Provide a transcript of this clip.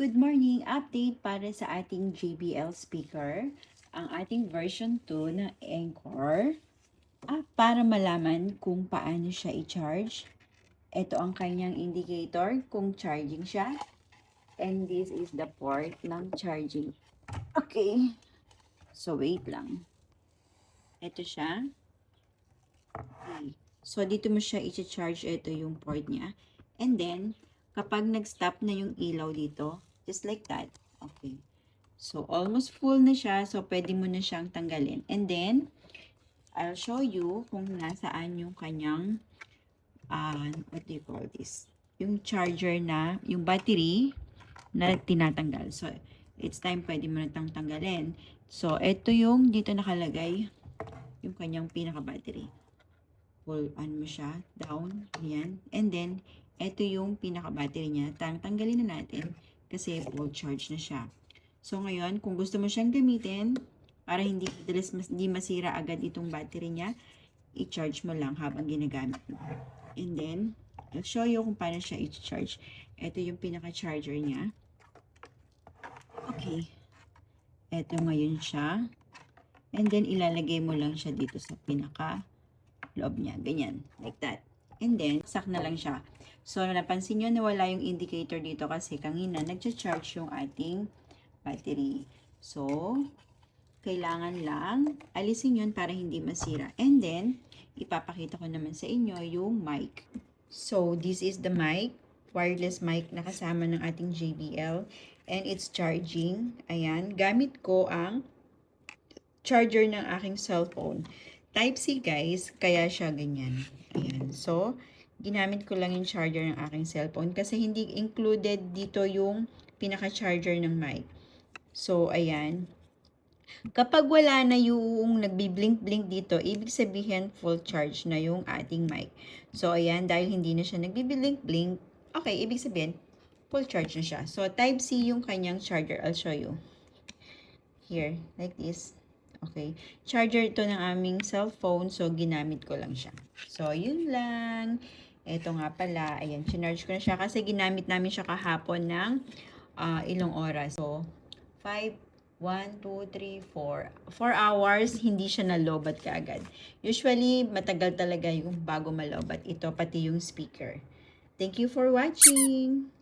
Good morning! Update para sa ating JBL speaker. Ang ating version 2 na Anchor. Para malaman kung paano siya i-charge. Ito ang kanyang indicator kung charging siya. And this is the port ng charging. Okay. So, wait lang. Ito siya. Okay. So, dito mo siya i-charge. Ito yung port niya. And then, kapag nag-stop na yung ilaw dito, just like that. Okay. So, almost full na siya. So, pwede mo na siyang tanggalin. And then, I'll show you kung nasaan yung kanyang, what do you call this? Yung charger na, yung battery na tinatanggal. So, it's time pwede mo na tanggalin. So, ito yung dito nakalagay, yung kanyang pinaka-battery. Pull on mo siya, down, yan. And then, ito yung pinaka-battery niya. Tanggalin na natin kasi full charge na siya. So, ngayon, kung gusto mo siyang gamitin, para hindi masira agad itong battery niya, i-charge mo lang habang ginagamit mo. And then, I'll show you kung paano siya i-charge. Ito yung pinaka-charger niya. Okay. Ito ngayon siya. And then, ilalagay mo lang siya dito sa pinaka-loob niya. Ganyan. Like that. And then, sak na lang siya. So, napansin nyo na wala yung indicator dito kasi kanina nagcha-charge yung ating battery. So, kailangan lang alisin yun para hindi masira. And then, ipapakita ko naman sa inyo yung mic. So, this is the mic. Wireless mic na kasama ng ating JBL. And it's charging. Ayan. Gamit ko ang charger ng aking cellphone. Type-C guys, kaya siya ganyan. Ayan. So, ginamit ko lang yung charger ng aking cellphone kasi hindi included dito yung pinaka-charger ng mic. So, ayan. Kapag wala na yung nagbi-blink-blink dito, ibig sabihin full charge na yung ating mic. So, ayan, dahil hindi na siya nagbi-blink-blink, okay, ibig sabihin full charge na siya. So, Type-C yung kanyang charger. I'll show you. Here, like this. Okay. Charger ito ng aming cellphone. So, ginamit ko lang siya. So, yun lang. Ito nga pala. Ayan, chinarge ko na siya kasi ginamit namin siya kahapon ng ilang oras. So, 1, 2, 3, 4 hours, hindi siya nalobat kaagad. Usually, matagal talaga yung bago malobat. Ito, pati yung speaker. Thank you for watching!